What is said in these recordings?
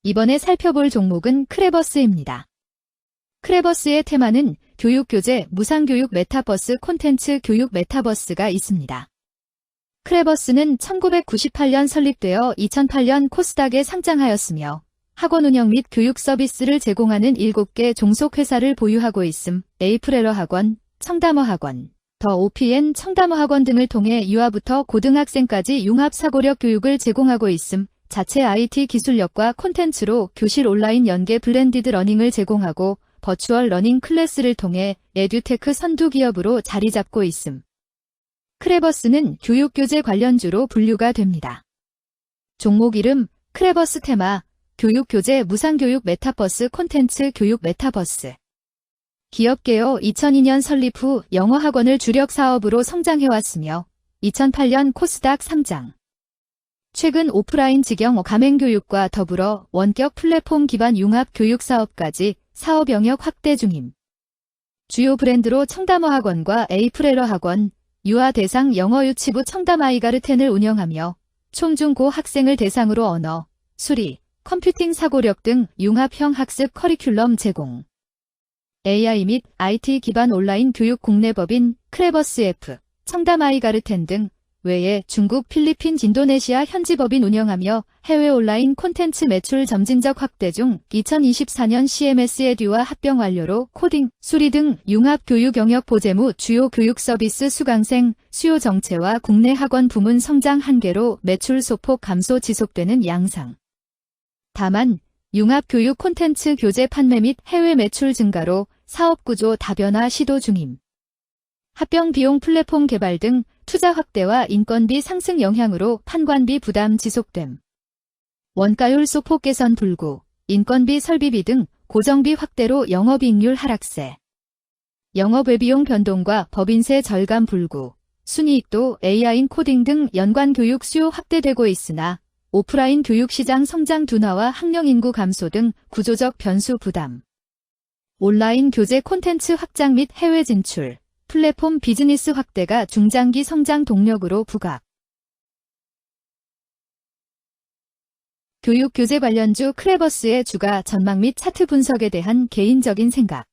이번에 살펴볼 종목은 크레버스입니다. 크레버스의 테마는 교육교재, 무상교육 메타버스 콘텐츠 교육 메타버스가 있습니다. 크레버스는 1998년 설립되어 2008년 코스닥에 상장하였으며 학원 운영 및 교육 서비스를 제공하는 7개 종속회사를 보유하고 있음. 에이프레러 학원, 청담어 학원, 더 OPN 청담어 학원 등을 통해 유아부터 고등학생까지 융합사고력 교육을 제공하고 있음. 자체 IT 기술력과 콘텐츠로 교실 온라인 연계 블렌디드 러닝을 제공하고 버추얼 러닝 클래스를 통해 에듀테크 선두 기업으로 자리 잡고 있음. 크레버스는 교육교재 관련주로 분류가 됩니다. 종목 이름 크레버스 테마 교육교재 무상교육 메타버스 콘텐츠 교육 메타버스 기업 개요 2002년 설립 후 영어학원을 주력 사업으로 성장해왔으며 2008년 코스닥 상장. 최근 오프라인 직영 가맹교육과 더불어 원격 플랫폼 기반 융합 교육 사업까지 사업 영역 확대 중임. 주요 브랜드로 청담어 학원과 에이프레러 학원, 유아 대상 영어 유치부 청담 아이가르텐을 운영하며 총-중-고 학생을 대상으로 언어, 수리, 컴퓨팅 사고력 등 융합형 학습 커리큘럼 제공. AI 및 IT 기반 온라인 교육 국내 법인 크레버스 F, 청담 아이가르텐 등 외에 중국, 필리핀, 인도네시아 현지 법인 운영하며 해외 온라인 콘텐츠 매출 점진적 확대 중 2024년 CMS 에듀와 합병 완료로 코딩, 수리 등 융합 교육 영역 보재무 주요 교육 서비스 수강생, 수요 정체와 국내 학원 부문 성장 한계로 매출 소폭 감소 지속되는 양상. 다만 융합 교육 콘텐츠 교재 판매 및 해외 매출 증가로 사업 구조 다변화 시도 중임. 합병 비용 플랫폼 개발 등 투자 확대와 인건비 상승 영향으로 판관비 부담 지속됨. 원가율 소폭 개선 불구, 인건비 설비비 등 고정비 확대로 영업이익률 하락세. 영업외비용 변동과 법인세 절감 불구, 순이익도 AI 코딩 등 연관 교육 수요 확대되고 있으나 오프라인 교육 시장 성장 둔화와 학령 인구 감소 등 구조적 변수 부담. 온라인 교재 콘텐츠 확장 및 해외 진출, 플랫폼 비즈니스 확대가 중장기 성장 동력으로 부각. 교육 교재 관련주 크레버스의 주가 전망 및 차트 분석에 대한 개인적인 생각.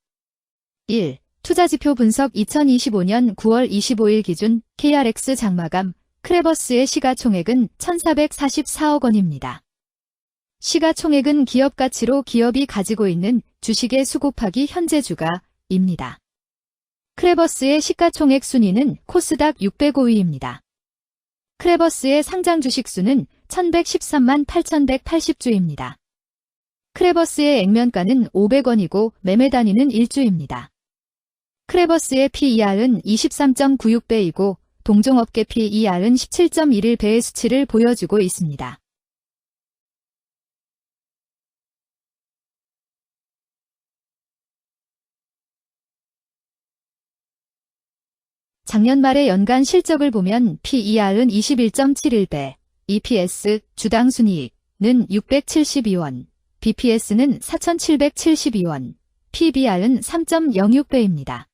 1. 투자지표 분석 2025년 9월 25일 기준 KRX 장마감 크레버스의 시가총액은 1,444억 원입니다. 시가총액은 기업 가치로 기업이 가지고 있는 주식의 수 곱하기 현재 주가입니다. 크레버스의 시가총액 순위는 코스닥 605위입니다. 크레버스의 상장 주식 수는 1113만 8180주입니다. 크레버스의 액면가는 500원이고 매매 단위는 1주입니다. 크레버스의 PER은 23.96배이고 동종업계 PER은 17.11배의 수치를 보여주고 있습니다. 작년 말의 연간 실적을 보면 PER은 21.71배, EPS, 주당 순이익은 672원, BPS는 4,772원, PBR은 3.06배입니다.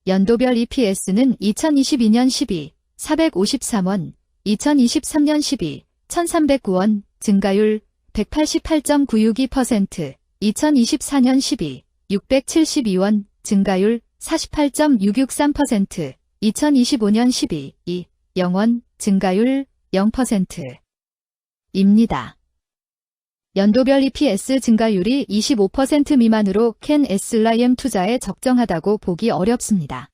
연도별 EPS는 2022년 12, 453원, 2023년 12, 1,309원, 증가율 188.962%, 2024년 12, 672원, 증가율 48.663%, 2025년 12, 2, 0원, 증가율 0%입니다. 연도별 EPS 증가율이 25% 미만으로 캔 SLIM 투자에 적정하다고 보기 어렵습니다.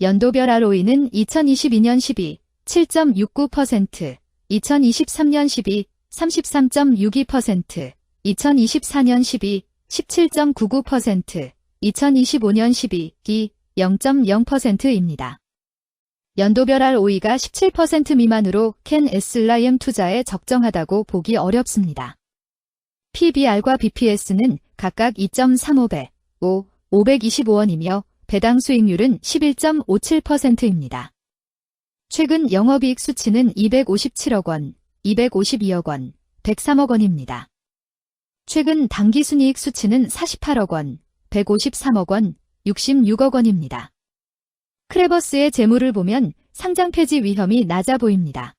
연도별 ROE는 2022년 12, 7.69%, 2023년 12, 33.62%, 2024년 12, 17.99%, 2025년 12기 0.0%입니다. 연도별 ROE가 17% 미만으로 캔 SLIM 투자에 적정하다고 보기 어렵습니다. PBR과 BPS는 각각 2.35배, 525원이며 배당 수익률은 11.57%입니다. 최근 영업이익 수치는 257억 원, 252억 원, 103억 원입니다. 최근 당기순이익 수치는 48억 원, 153억 원, 66억 원입니다. 크레버스의 재물을 보면 상장 폐지 위험이 낮아 보입니다.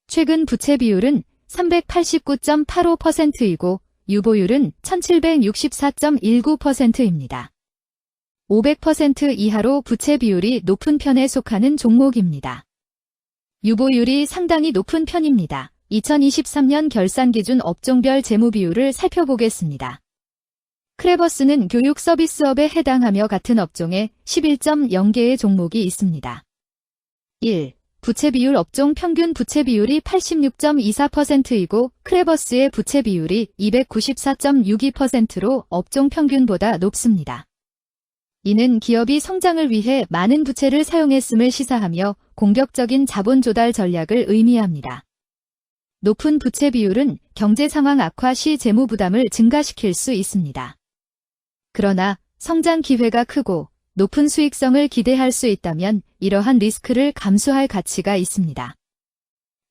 최근 부채 비율은 389.85%이고 유보율은 1764.19%입니다. 500% 이하로 부채 비율이 높은 편에 속하는 종목입니다. 유보율이 상당히 높은 편입니다. 2023년 결산 기준 업종별 재무 비율을 살펴보겠습니다. 크레버스는 교육 서비스업에 해당하며 같은 업종에 11.0개의 종목이 있습니다. 1. 부채 비율 업종 평균 부채 비율이 86.24%이고 크레버스의 부채 비율이 294.62%로 업종 평균보다 높습니다. 이는 기업이 성장을 위해 많은 부채를 사용했음을 시사하며 공격적인 자본 조달 전략을 의미합니다. 높은 부채 비율은 경제 상황 악화 시 재무 부담을 증가시킬 수 있습니다. 그러나 성장 기회가 크고 높은 수익성을 기대할 수 있다면 이러한 리스크를 감수할 가치가 있습니다.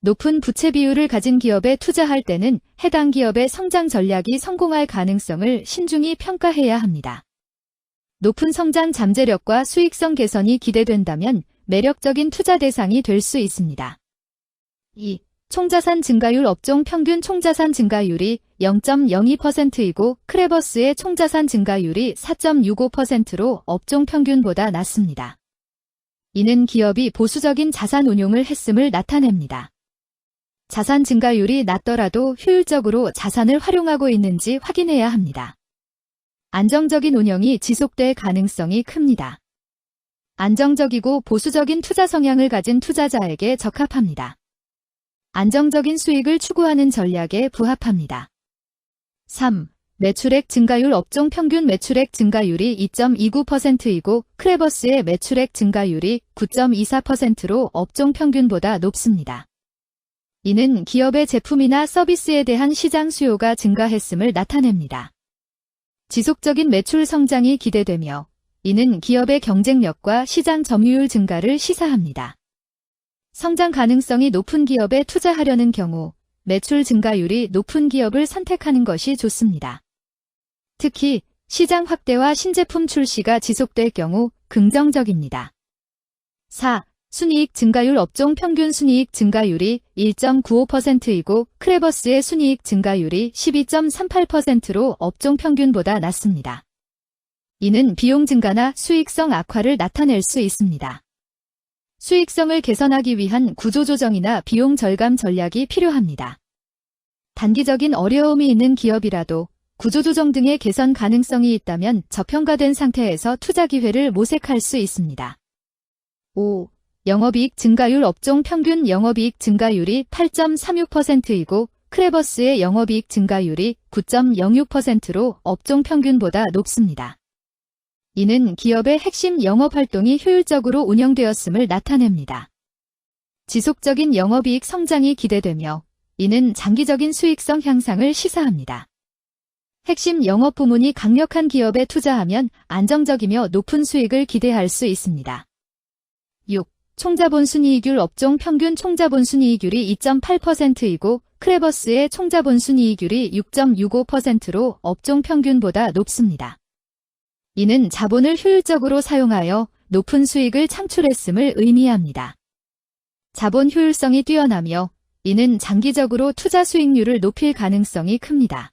높은 부채 비율을 가진 기업에 투자할 때는 해당 기업의 성장 전략이 성공할 가능성을 신중히 평가해야 합니다. 높은 성장 잠재력과 수익성 개선이 기대된다면 매력적인 투자 대상이 될 수 있습니다. 2. 총자산 증가율 업종 평균 총자산 증가율이 0.02%이고 크레버스의 총자산 증가율이 4.65%로 업종 평균보다 낮습니다. 이는 기업이 보수적인 자산 운용을 했음을 나타냅니다. 자산 증가율이 낮더라도 효율적으로 자산을 활용하고 있는지 확인해야 합니다. 안정적인 운영이 지속될 가능성이 큽니다. 안정적이고 보수적인 투자 성향을 가진 투자자에게 적합합니다. 안정적인 수익을 추구하는 전략에 부합합니다. 3. 매출액 증가율 업종 평균 매출액 증가율이 2.29%이고 크레버스의 매출액 증가율이 9.24%로 업종 평균보다 높습니다. 이는 기업의 제품이나 서비스에 대한 시장 수요가 증가했음을 나타냅니다. 지속적인 매출 성장이 기대되며 이는 기업의 경쟁력과 시장 점유율 증가를 시사합니다. 성장 가능성이 높은 기업에 투자하려는 경우 매출 증가율이 높은 기업을 선택하는 것이 좋습니다. 특히 시장 확대와 신제품 출시가 지속될 경우 긍정적입니다. 4. 순이익 증가율 업종 평균 순이익 증가율이 1.95%이고 크레버스의 순이익 증가율이 12.38%로 업종 평균보다 낮습니다. 이는 비용 증가나 수익성 악화를 나타낼 수 있습니다. 수익성을 개선하기 위한 구조조정이나 비용 절감 전략이 필요합니다. 단기적인 어려움이 있는 기업이라도 구조조정 등의 개선 가능성이 있다면 저평가된 상태에서 투자 기회를 모색할 수 있습니다. 5. 영업이익 증가율 업종 평균 영업이익 증가율이 8.36%이고 크레버스의 영업이익 증가율이 9.06%로 업종 평균보다 높습니다. 이는 기업의 핵심 영업활동이 효율적으로 운영되었음을 나타냅니다. 지속적인 영업이익 성장이 기대되며 이는 장기적인 수익성 향상을 시사합니다. 핵심 영업 부문이 강력한 기업에 투자하면 안정적이며 높은 수익을 기대할 수 있습니다. 6. 총자본 순이익률 업종 평균 총자본 순이익률이 2.8%이고 크레버스의 총자본 순이익률이 6.65%로 업종 평균보다 높습니다. 이는 자본을 효율적으로 사용하여 높은 수익을 창출했음을 의미합니다. 자본 효율성이 뛰어나며 이는 장기적으로 투자 수익률을 높일 가능성이 큽니다.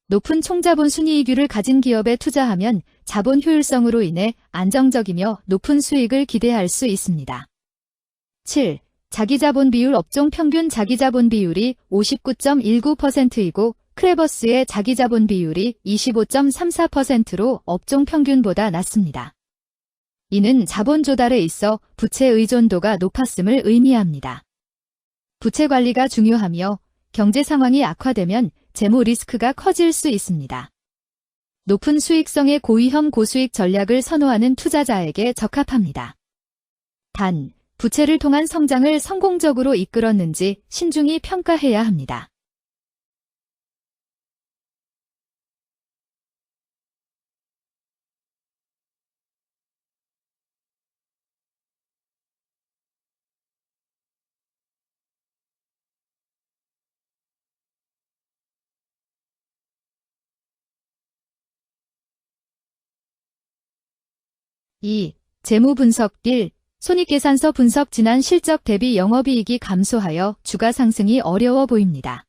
높은 총자본 순이익률을 가진 기업에 투자하면 자본 효율성으로 인해 안정적이며 높은 수익을 기대할 수 있습니다. 7. 자기자본 비율 업종 평균 자기자본 비율이 59.19%이고 크레버스의 자기자본 비율이 25.34%로 업종 평균보다 낮습니다. 이는 자본 조달에 있어 부채 의존도가 높았음을 의미합니다. 부채 관리가 중요하며 경제 상황이 악화되면 재무 리스크가 커질 수 있습니다. 높은 수익성의 고위험 고수익 전략을 선호하는 투자자에게 적합합니다. 단, 부채를 통한 성장을 성공적으로 이끌었는지 신중히 평가해야 합니다. (2) 재무 분석 1. 손익계산서 분석 지난 실적 대비 영업이익이 감소하여 주가 상승이 어려워 보입니다.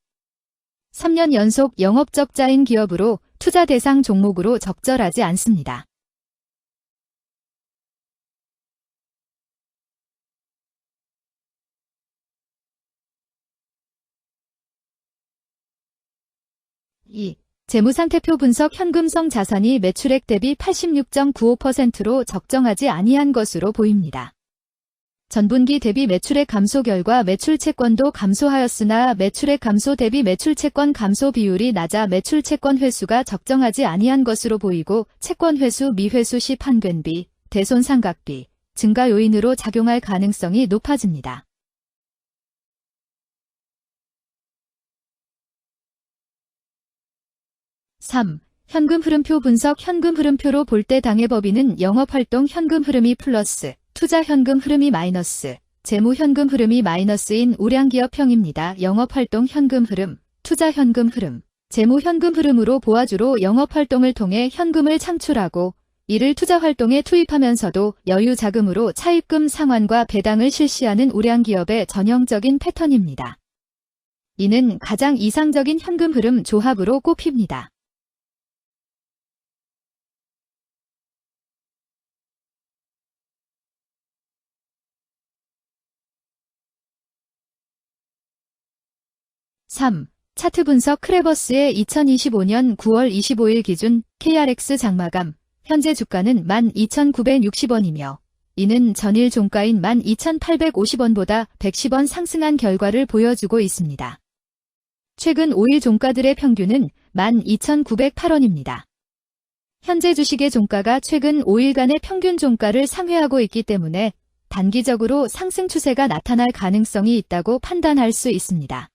3년 연속 영업적자인 기업으로 투자 대상 종목으로 적절하지 않습니다. 재무상태표 분석 현금성 자산이 매출액 대비 86.95%로 적정하지 아니한 것으로 보입니다. 전분기 대비 매출액 감소 결과 매출 채권도 감소하였으나 매출액 감소 대비 매출 채권 감소 비율이 낮아 매출 채권 회수가 적정하지 아니한 것으로 보이고 채권 회수 미회수 시 판권비, 대손상각비 증가 요인으로 작용할 가능성이 높아집니다. 3. 현금 흐름표 분석 현금 흐름표로 볼 때 당해법인은 영업활동 현금 흐름이 플러스, 투자 현금 흐름이 마이너스, 재무 현금 흐름이 마이너스인 우량기업형입니다. 영업활동 현금 흐름, 투자 현금 흐름, 재무 현금 흐름으로 보아주로 영업활동을 통해 현금을 창출하고 이를 투자활동에 투입하면서도 여유 자금으로 차입금 상환과 배당을 실시하는 우량기업의 전형적인 패턴입니다. 이는 가장 이상적인 현금 흐름 조합으로 꼽힙니다. 차트 분석 크레버스의 2025년 9월 25일 기준 KRX 장마감, 현재 주가는 12,960원이며 이는 전일 종가인 12,850원보다 110원 상승한 결과를 보여주고 있습니다. 최근 5일 종가들의 평균은 12,908원입니다. 현재 주식의 종가가 최근 5일간의 평균 종가를 상회하고 있기 때문에 단기적으로 상승 추세가 나타날 가능성이 있다고 판단할 수 있습니다.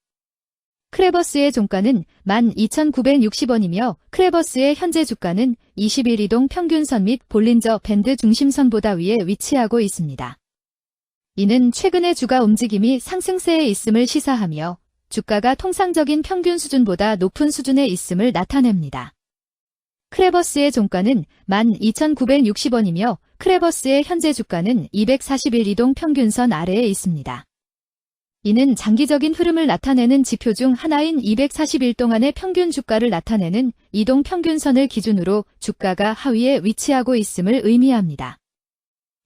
크레버스의 종가는 12,960원이며 크레버스의 현재 주가는 20일 이동 평균선 및 볼린저 밴드 중심선보다 위에 위치하고 있습니다. 이는 최근의 주가 움직임이 상승세에 있음을 시사하며 주가가 통상적인 평균 수준보다 높은 수준에 있음을 나타냅니다. 크레버스의 종가는 12,960원이며 크레버스의 현재 주가는 241 이동 평균선 아래에 있습니다. 이는 장기적인 흐름을 나타내는 지표 중 하나인 241 동안의 평균 주가를 나타내는 이동 평균선을 기준으로 주가가 하위에 위치하고 있음을 의미합니다.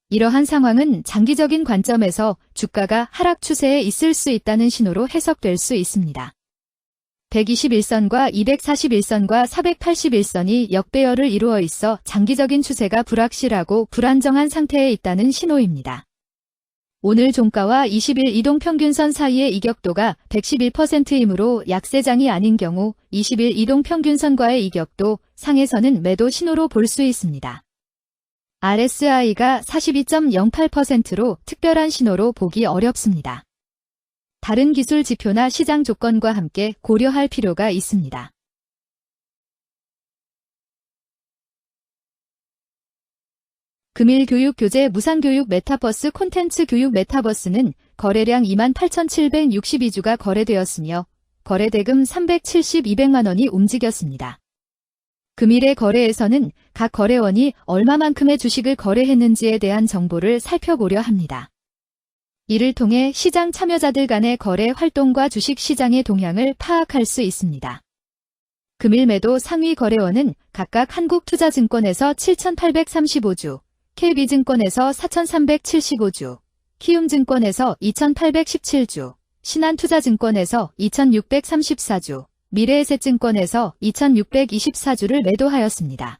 이러한 상황은 장기적인 관점에서 주가가 하락 추세에 있을 수 있다는 신호로 해석될 수 있습니다. 121선과 241선과 481선이 역배열을 이루어 있어 장기적인 추세가 불확실하고 불안정한 상태에 있다는 신호입니다. 오늘 종가와 20일 이동평균선 사이의 이격도가 111%이므로 약세장이 아닌 경우 20일 이동평균선과의 이격도 상에서는 매도 신호로 볼 수 있습니다. RSI가 42.08%로 특별한 신호로 보기 어렵습니다. 다른 기술 지표나 시장 조건과 함께 고려할 필요가 있습니다. 금일 교육교재 무상교육 메타버스 콘텐츠 교육 메타버스는 거래량 28,762주가 거래되었으며 거래대금 370-200만원이 움직였습니다. 금일의 거래에서는 각 거래원이 얼마만큼의 주식을 거래했는지에 대한 정보를 살펴보려 합니다. 이를 통해 시장 참여자들 간의 거래 활동과 주식 시장의 동향을 파악할 수 있습니다. 금일 매도 상위 거래원은 각각 한국투자증권에서 7,835주, KB증권에서 4,375주, 키움증권에서 2,817주, 신한투자증권에서 2,634주, 미래에셋증권에서 2,624주를 매도하였습니다.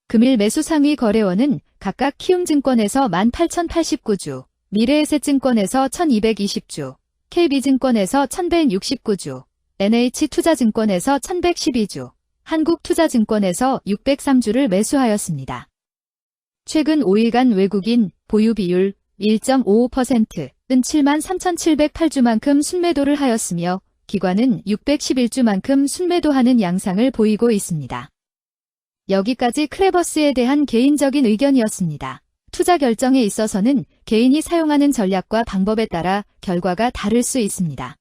금일 매수 상위 거래원은 각각 키움증권에서 18,089주, 미래에셋증권에서 1,220주, KB증권에서 1,169주, NH투자증권에서 1,112주, 한국투자증권에서 603주를 매수하였습니다. 최근 5일간 외국인 보유 비율 1.55%은 73,708주만큼 순매도를 하였으며 기관은 611주만큼 순매도하는 양상을 보이고 있습니다. 여기까지 크레버스에 대한 개인적인 의견이었습니다. 투자 결정에 있어서는 개인이 사용하는 전략과 방법에 따라 결과가 다를 수 있습니다.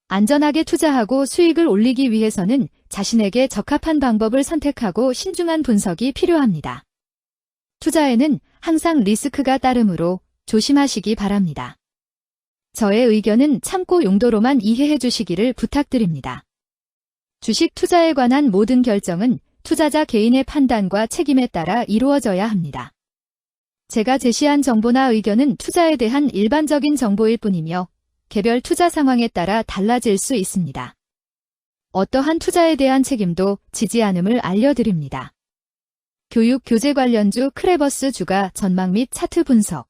안전하게 투자하고 수익을 올리기 위해서는 자신에게 적합한 방법을 선택하고 신중한 분석이 필요합니다. 투자에는 항상 리스크가 따르므로 조심하시기 바랍니다. 저의 의견은 참고 용도로만 이해해 주시기를 부탁드립니다. 주식 투자에 관한 모든 결정은 투자자 개인의 판단과 책임에 따라 이루어져야 합니다. 제가 제시한 정보나 의견은 투자에 대한 일반적인 정보일 뿐이며 개별 투자 상황에 따라 달라질 수 있습니다. 어떠한 투자에 대한 책임도 지지 않음을 알려드립니다. 교육 교재 관련주 크레버스 주가 전망 및 차트 분석